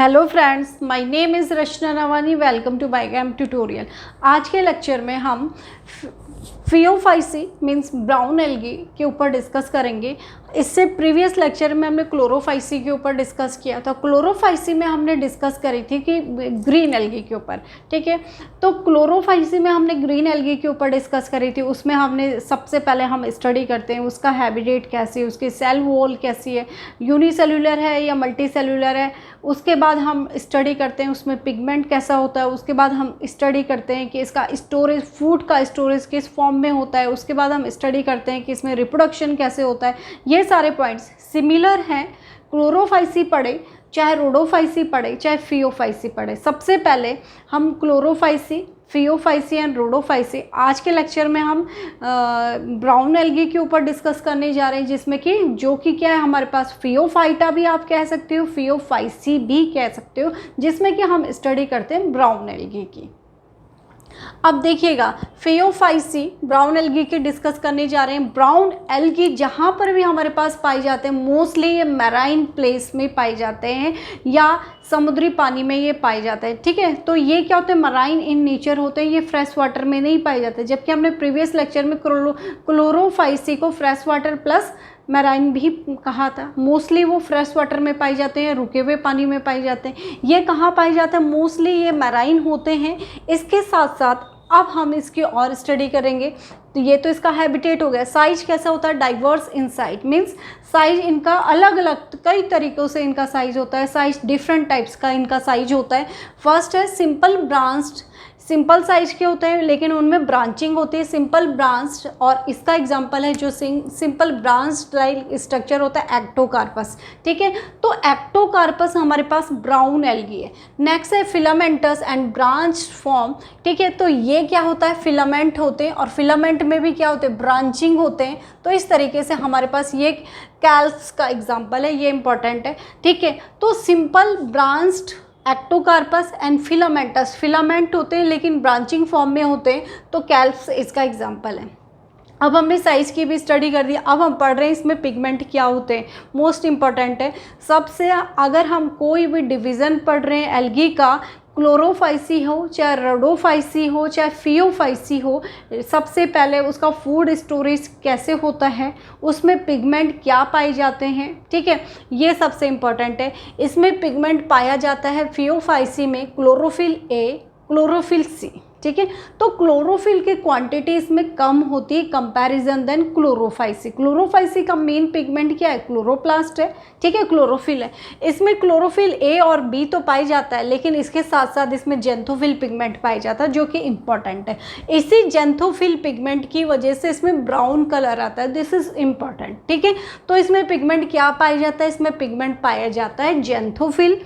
Hello friends, my name is Rachna Navani. Welcome to biochem tutorial. आज के lecture में हम फियोफाइसी मीन्स ब्राउन एल्गी के ऊपर डिस्कस करेंगे। इससे प्रीवियस लेक्चर में हमने क्लोरोफाइसी के ऊपर डिस्कस किया था। क्लोरोफाइसी में हमने डिस्कस करी थी कि ग्रीन एल्गी के ऊपर, ठीक है। तो क्लोरोफाइसी में हमने ग्रीन एल्गी के ऊपर डिस्कस करी थी। उसमें हमने सबसे पहले हम स्टडी करते हैं उसका हैबिटेट कैसी है, उसकी सेल वॉल कैसी है, यूनिसेल्युलर है या मल्टी सेल्युलर है। उसके बाद हम स्टडी करते हैं उसमें पिगमेंट कैसा होता है। उसके बाद हम स्टडी करते हैं कि इसका स्टोरेज, फूड का स्टोरेज किस फॉर्म में होता है। उसके बाद हम स्टडी करते हैं कि इसमें रिप्रोडक्शन कैसे होता है। ये सारे पॉइंट्स सिमिलर हैं, क्लोरोफाइसी पढ़े चाहे रोडोफाइसी पढ़े चाहे फियोफाइसी पढ़े। सबसे पहले हम क्लोरोफाइसी, फियोफाइसी एंड रोडोफाइसी आज के लेक्चर में हम ब्राउन एल्गी के ऊपर डिस्कस करने जा रहे हैं, जिसमें कि जो कि क्या है हमारे पास फियोफाइटा भी आप कह सकते हो, फियोफाइसी भी कह सकते हो, जिसमें कि हम स्टडी करते हैं ब्राउन एल्गी की। अब देखिएगा, फियोफाइसी ब्राउन एल्गी की डिस्कस करने जा रहे हैं। ब्राउन एल्गी जहाँ पर भी हमारे पास पाए जाते हैं, मोस्टली ये मैराइन प्लेस में पाए जाते हैं या समुद्री पानी में ये पाए जाते हैं, ठीक है। तो ये क्या होते हैं, मराइन इन नेचर होते हैं, ये फ्रेश वाटर में नहीं पाए जाते। जबकि हमने प्रीवियस लेक्चर में क्लोरोफाइसी को फ्रेश वाटर प्लस मैराइन भी कहा था। मोस्टली वो फ्रेश वाटर में पाए जाते हैं, रुके हुए पानी में पाए जाते हैं। ये कहाँ पाए जाते हैं, मोस्टली ये मैराइन होते हैं। इसके साथ साथ अब हम इसकी और स्टडी करेंगे। तो ये तो इसका हैबिटेट हो गया। साइज कैसा होता है, diverse in size means size इनका अलग अलग कई तरीक़ों से इनका साइज होता है। साइज डिफरेंट टाइप्स का इनका साइज होता है। फर्स्ट है सिंपल ब्रांच्ड। सिंपल साइज के होते हैं लेकिन उनमें ब्रांचिंग होती है, सिंपल ब्रांच्ड। और इसका एग्जांपल है जो सिंपल ब्रांच स्टाइल स्ट्रक्चर होता है, एक्टोकार्पस, ठीक है। तो एक्टोकार्पस हमारे पास ब्राउन एल्गी है। नेक्स्ट है फिलामेंटस एंड ब्रांच फॉर्म, ठीक है। तो ये क्या होता है, फिलामेंट होते हैं और फिलामेंट में भी क्या होते हैं, ब्रांचिंग होते हैं। तो इस तरीके से हमारे पास ये कैल्प्स का एग्जाम्पल है, ये इंपॉर्टेंट है, ठीक है। तो simple branched Ectocarpus and filamentous, filament होते हैं लेकिन ब्रांचिंग फॉर्म में होते हैं, तो कैल्प्स इसका एग्जांपल है। अब हमने साइज की भी स्टडी कर दी। अब हम पढ़ रहे हैं इसमें पिगमेंट क्या होते हैं, मोस्ट इंपॉर्टेंट है सबसे। अगर हम कोई भी डिवीज़न पढ़ रहे हैं एल्गी का, क्लोरोफाइसी हो चाहे रोडोफाइसी हो चाहे फियोफाइसी हो, सबसे पहले उसका फूड स्टोरेज कैसे होता है, उसमें पिगमेंट क्या पाए जाते हैं, ठीक है, ये सबसे इम्पॉर्टेंट है। इसमें पिगमेंट पाया जाता है फियोफाइसी में क्लोरोफिल ए, क्लोरोफिल सी, ठीक है। तो क्लोरोफिल की क्वांटिटी इसमें कम होती है कंपैरिजन देन क्लोरोफाइसी। क्लोरोफाइसी का मेन पिगमेंट क्या है, क्लोरोप्लास्ट है, ठीक है, क्लोरोफिल है। इसमें क्लोरोफिल ए और बी तो पाई जाता है लेकिन इसके साथ साथ इसमें जेंथोफिल पिगमेंट पाया जाता है, जो कि इंपॉर्टेंट है। इसी जेंथोफिल पिगमेंट की वजह से इसमें ब्राउन कलर आता है, दिस इज इम्पॉर्टेंट, ठीक है। तो इसमें पिगमेंट क्या पाया जाता है, इसमें पिगमेंट पाया जाता है जेंथोफिल।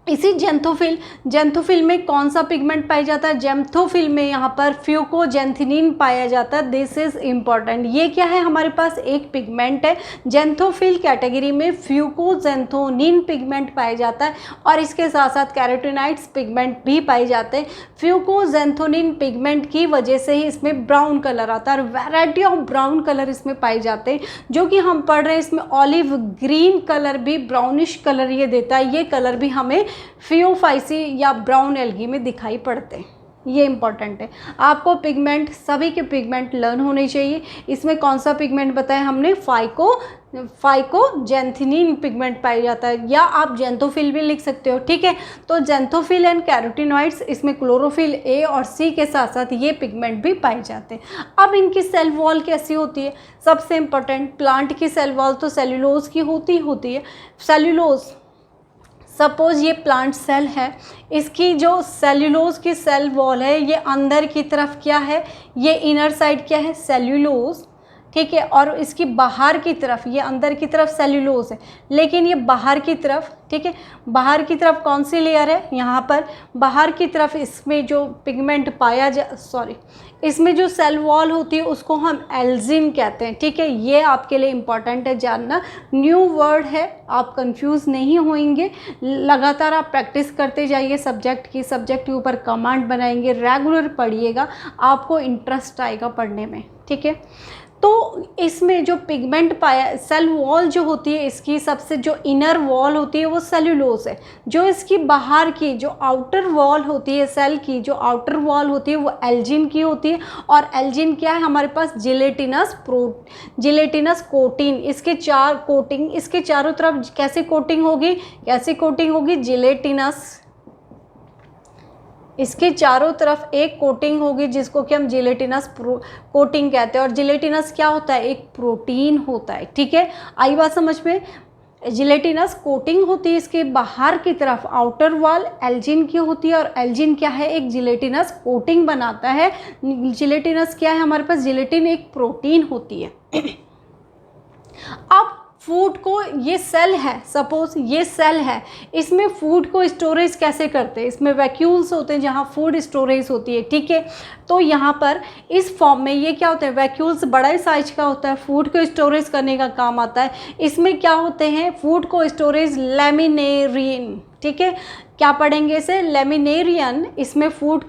इसी जेंथोफिल में कौन सा पिगमेंट पाया जाता है, जेंथोफिल में यहाँ पर फ्यूकोजेंथिनिन पाया जाता है, दिस इज इम्पॉर्टेंट। ये क्या है, हमारे पास एक पिगमेंट है, जेंथोफिल कैटेगरी में फ्यूकोजेंथोनिन पिगमेंट पाया जाता है और इसके साथ साथ कैरोटीनॉइड्स पिगमेंट भी पाए जाते हैं। फ्यूकोजेंथोनिन पिगमेंट की वजह से ही इसमें ब्राउन कलर आता है और वैरायटी ऑफ ब्राउन कलर इसमें पाए जाते हैं, जो कि हम पढ़ रहे हैं। इसमें ऑलिव ग्रीन कलर भी, ब्राउनिश कलर ये देता है। ये कलर भी हमें फियोफाइसी या ब्राउन एल्गी में दिखाई पड़ते हैं, ये इंपॉर्टेंट है। आपको पिगमेंट, सभी के पिगमेंट लर्न होने चाहिए। इसमें कौन सा पिगमेंट बताया हमने, फाइकोजेंथिनिन पिगमेंट पाया जाता है, या आप जेंथोफिल भी लिख सकते हो, ठीक है। तो जेंथोफिल एंड कैरोटीनॉइड्स, इसमें क्लोरोफिल ए और सी के साथ साथ ये पिगमेंट भी पाए जाते हैं। अब इनकी सेल वॉल कैसी होती है, सबसे इंपॉर्टेंट, प्लांट की सेल वॉल तो सेल्यूलोज की होती है। सेल्यूलोज, सपोज ये प्लांट सेल है, इसकी जो सेल्यूलोज की सेल वॉल है ये अंदर की तरफ क्या है, ये इनर साइड क्या है, सेल्यूलोज, ठीक है। और इसकी बाहर की तरफ, ये अंदर की तरफ सेल्यूलोज है लेकिन ये बाहर की तरफ, ठीक है, बाहर की तरफ कौन सी लेयर है, यहाँ पर बाहर की तरफ इसमें जो पिगमेंट इसमें जो सेल वॉल होती है उसको हम एल्जिन कहते हैं, ठीक है। ये आपके लिए इम्पॉर्टेंट है जानना, न्यू वर्ड है, आप कंफ्यूज नहीं होंगे। लगातार आप प्रैक्टिस करते जाइए सब्जेक्ट के ऊपर कमांड बनाएंगे, रेगुलर पढ़िएगा, आपको इंटरेस्ट आएगा पढ़ने में, ठीक है। तो इसमें जो पिगमेंट पाया, सेल वॉल जो होती है इसकी, सबसे जो इनर वॉल होती है वो सेल्यूलोज है। जो इसकी बाहर की जो आउटर वॉल होती है, सेल की जो आउटर वॉल होती है वो एल्जिन की होती है। और एल्जिन क्या है हमारे पास, जिलेटिनस कोटिन। इसके चार कोटिंग, इसके चारों तरफ कैसे कोटिंग होगी, जिलेटिनस, इसके चारों तरफ एक कोटिंग होगी जिसको कि हम जिलेटिनस कोटिंग कहते हैं। और जिलेटिनस क्या होता है, एक प्रोटीन होता है। ठीक है, आई बात समझ में। जिलेटिनस कोटिंग होती है इसके बाहर की तरफ, आउटर वॉल एल्जिन की होती है। और एल्जिन क्या है, एक जिलेटिनस कोटिंग बनाता है। जिलेटिनस क्या है हमारे पास, जिलेटिन एक प्रोटीन होती है। अब फूड को, ये सेल है, सपोज ये सेल है, इसमें फूड को स्टोरेज कैसे करते हैं, इसमें वैक्यूल्स होते हैं जहाँ फूड स्टोरेज होती है। ठीक है, तो यहाँ पर इस फॉर्म में ये क्या होते हैं, वैक्यूल्स बड़ा ही साइज का होता है, फूड को स्टोरेज करने का काम आता है। इसमें क्या होते हैं, फूड को स्टोरेज लैमिनेरियन। ठीक है, क्या पढ़ेंगे इसे, लेमिनेरियन, इसमें फूड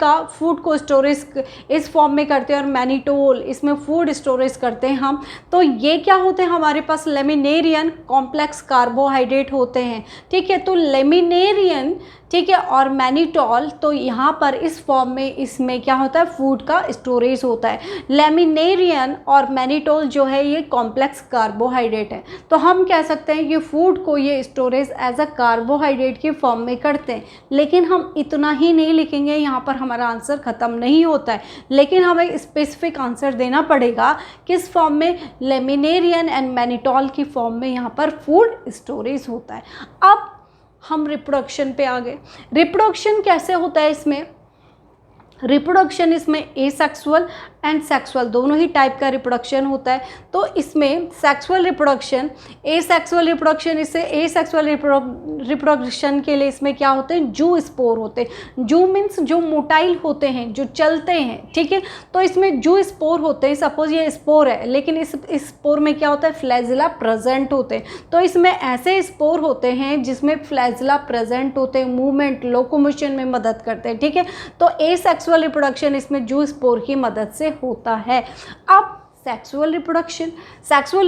को स्टोरेज इस फॉर्म में करते हैं। और मैनिटोल, इसमें फूड स्टोरेज करते हैं हम। तो ये क्या होते हैं हमारे पास, लेमिनेरियन कॉम्प्लेक्स कार्बोहाइड्रेट होते हैं। ठीक है, तो लेमिनेरियन, ठीक है, और मैनिटोल, तो यहाँ पर इस फॉर्म में इसमें क्या होता है, फूड का स्टोरेज होता है। लेमिनेरियन और मैनिटोल जो है ये कॉम्प्लेक्स कार्बोहाइड्रेट है। तो हम कह सकते हैं कि फूड को ये स्टोरेज एज अ कार्बोहाइड्रेट की फॉर्म में करते हैं। लेकिन हम इतना ही नहीं लिखेंगे, यहाँ पर हमारा आंसर ख़त्म नहीं होता है। लेकिन हमें स्पेसिफिक आंसर देना पड़ेगा किस फॉर्म में, लेमिनेरियन एंड मैनिटोल की फॉर्म में यहाँ पर फूड स्टोरेज होता है। अब हम रिप्रोडक्शन पे आ गए। रिप्रोडक्शन कैसे होता है इसमें, रिप्रोडक्शन इसमें एसेक्सुअल एंड सेक्सुअल दोनों ही टाइप का रिप्रोडक्शन होता है। तो इसमें सेक्सुअल रिप्रोडक्शन, एसेक्सुअल रिप्रोडक्शन, इससे एसेक्सुअल रिप्रोडक्शन के लिए इसमें क्या होते हैं, जू स्पोर होते हैं। जू मीन्स जो मोटाइल होते हैं, जो चलते हैं। ठीक है, तो इसमें जू स्पोर होते हैं। सपोज ये स्पोर है, लेकिन इस स्पोर में क्या होता है, फ्लैजिला प्रेजेंट होते हैं। तो इसमें ऐसे स्पोर होते हैं जिसमें फ्लैजिला प्रेजेंट होते हैं, मूवमेंट, लोकोमोशन में मदद करते हैं। ठीक है, तो एसेक्सुअल रिप्रोडक्शन इसमें जू स्पोर की मदद से होता है। अब सेक्सुअल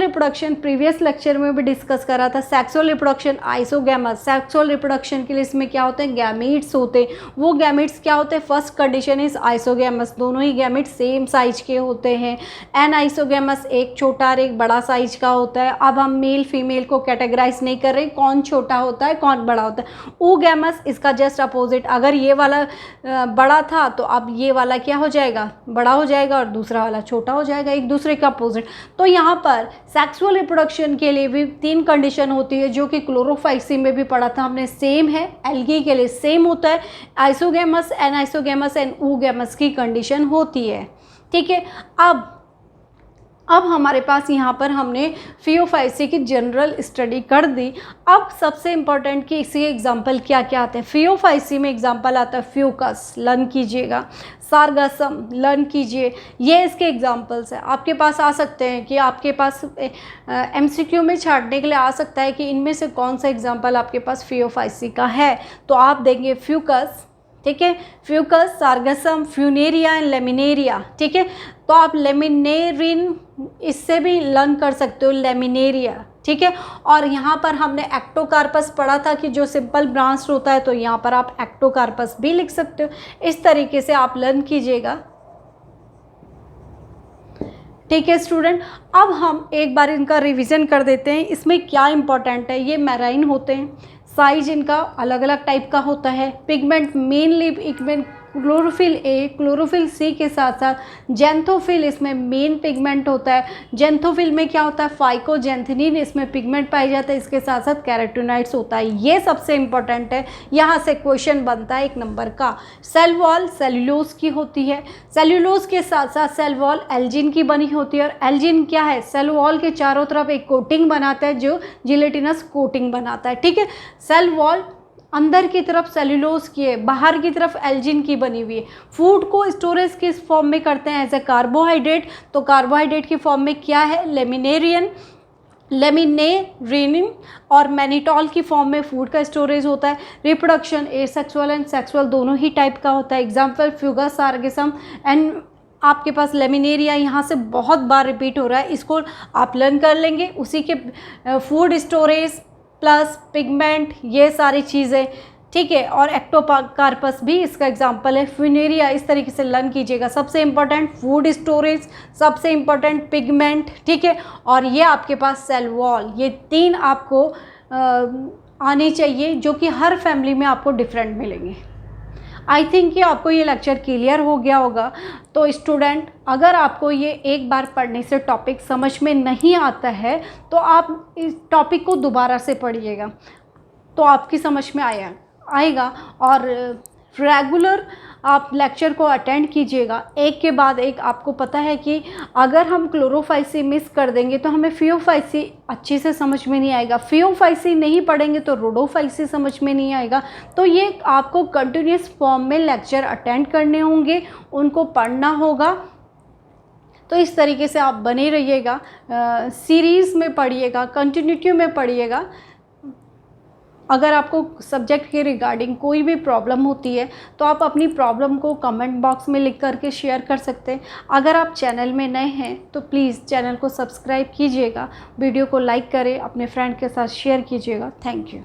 रिप्रोडक्शन प्रीवियस लेक्चर में भी डिस्कस करा था। Sexual reproduction isogamous, sexual reproduction के लिए इसमें क्या होते हैं, गैमीट्स होते हैं। वो गैमीट्स क्या होते हैं, फर्स्ट कंडीशन इज आइसोगैमस, दोनों ही गैमीट्स सेम साइज के होते हैं। एन आइसोगैमस, एक छोटा और एक बड़ा साइज का होता है। अब हम मेल फीमेल को कैटेगराइज नहीं कर रहे, कौन छोटा होता है कौन बड़ा होता है। ओगैमस इसका जस्ट अपोजिट, अगर ये वाला बड़ा था तो अब ये वाला क्या हो जाएगा, बड़ा हो जाएगा, और दूसरा वाला छोटा हो जाएगा, एक दूसरे का अपोजिट। तो यहाँ पर सेक्सुअल रिप्रोडक्शन के लिए भी 3 कंडीशन होती है, जो कि क्लोरोफाइसी में भी पढ़ा था हमने, सेम है। एल्गी के लिए सेम होता है, आइसोगैमस, एनाइसोगैमस एंड oogamous की कंडीशन होती है। ठीक है, अब हमारे पास यहाँ पर हमने फियोफाइसी की जनरल स्टडी कर दी। अब सबसे इम्पॉर्टेंट कि इसी एग्जाम्पल क्या क्या आते हैं। फियोफाइसी में एग्जाम्पल आता है फ्यूकस, लर्न कीजिएगा, सारगासम लर्न कीजिए, ये इसके एग्जाम्पल्स हैं। आपके पास आ सकते हैं कि आपके पास MCQ में छाटने के लिए आ सकता है कि इनमें से कौन सा एग्जाम्पल आपके पास फियोफाइसी का है। तो आप देंगे फ्यूकस, ठीक है, फ्यूकस, सारगासम, फ्यूनेरिया एंड लेमिनेरिया। ठीक है, तो आप लेमिनेरिन इससे भी लर्न कर सकते हो, लेमिनेरिया। ठीक है, और यहाँ पर हमने एक्टोकार्पस पढ़ा था कि जो सिंपल ब्रांच होता है, तो यहाँ पर आप एक्टोकार्पस भी लिख सकते हो। इस तरीके से आप लर्न कीजिएगा। ठीक है स्टूडेंट, अब हम एक बार इनका रिवीजन कर देते हैं। इसमें क्या इंपॉर्टेंट है, ये मैराइन होते हैं, साइज इनका अलग अलग टाइप का होता है। Pigment mainly pigment chlorophyll A, chlorophyll C के साथ साथ जेंथोफिल इसमें मेन पिगमेंट होता है। जेंथोफिल में क्या होता है, फाइकोजेंथनिन इसमें पिगमेंट पाई जाता है, इसके साथ साथ कैरोटीनॉइड्स होता है। ये सबसे इंपॉर्टेंट है, यहाँ से क्वेश्चन बनता है 1 नंबर का। सेल वॉल सेल्यूलोज की होती है, सेल्यूलोज के साथ साथ सेल वॉल एल्जिन की बनी होती है। और एल्जिन क्या है, सेल वॉल के चारों तरफ एक कोटिंग बनाता है जो जिलेटिनस कोटिंग बनाता है। ठीक है, सेल वॉल अंदर की तरफ सेल्यूलोज की है, बाहर की तरफ एल्जिन की बनी हुई है। फूड को स्टोरेज किस फॉर्म में करते हैं, एज ए कार्बोहाइड्रेट। तो कार्बोहाइड्रेट की फॉर्म में क्या है, लेमिनेरिन और मैनिटोल की फॉर्म में फूड का स्टोरेज होता है। रिप्रोडक्शन एसेक्सुअल एंड सेक्सुअल दोनों ही टाइप का होता है। एग्जाम्पल फ्यूगस, सारगेसम एंड आपके पास लेमिनेरिया यहाँ से बहुत बार रिपीट हो रहा है, इसको आप लर्न कर लेंगे। उसी के फूड स्टोरेज प्लस पिगमेंट, ये सारी चीज़ें, ठीक है। और एक्टोकार्पस भी इसका एग्जांपल है। फ्यूनेरिया इस तरीके से लर्न कीजिएगा। सबसे इम्पोर्टेंट फूड स्टोरेज, सबसे इम्पोर्टेंट पिगमेंट, ठीक है। और ये आपके पास सेल वॉल, ये 3 आपको आने चाहिए, जो कि हर फैमिली में आपको डिफरेंट मिलेंगे। आई थिंक कि आपको ये लेक्चर क्लियर हो गया होगा। तो स्टूडेंट, अगर आपको ये एक बार पढ़ने से टॉपिक समझ में नहीं आता है तो आप इस टॉपिक को दोबारा से पढ़िएगा, तो आपकी समझ में आएगा। और रेगुलर आप लेक्चर को अटेंड कीजिएगा, एक के बाद एक। आपको पता है कि अगर हम क्लोरोफाइसी मिस कर देंगे तो हमें फियोफाइसी अच्छे से समझ में नहीं आएगा, फियोफाइसी नहीं पढ़ेंगे तो रोडोफाइसी समझ में नहीं आएगा। तो ये आपको कंटिन्यूस फॉर्म में लेक्चर अटेंड करने होंगे, उनको पढ़ना होगा। तो इस तरीके से आप बने रहिएगा, सीरीज़ में पढ़िएगा, कंटिन्यूटी में पढ़िएगा। अगर आपको सब्जेक्ट के रिगार्डिंग कोई भी प्रॉब्लम होती है तो आप अपनी प्रॉब्लम को कमेंट बॉक्स में लिख करके शेयर कर सकते हैं। अगर आप चैनल में नए हैं तो प्लीज़ चैनल को सब्सक्राइब कीजिएगा, वीडियो को लाइक करें, अपने फ्रेंड के साथ शेयर कीजिएगा। Thank you.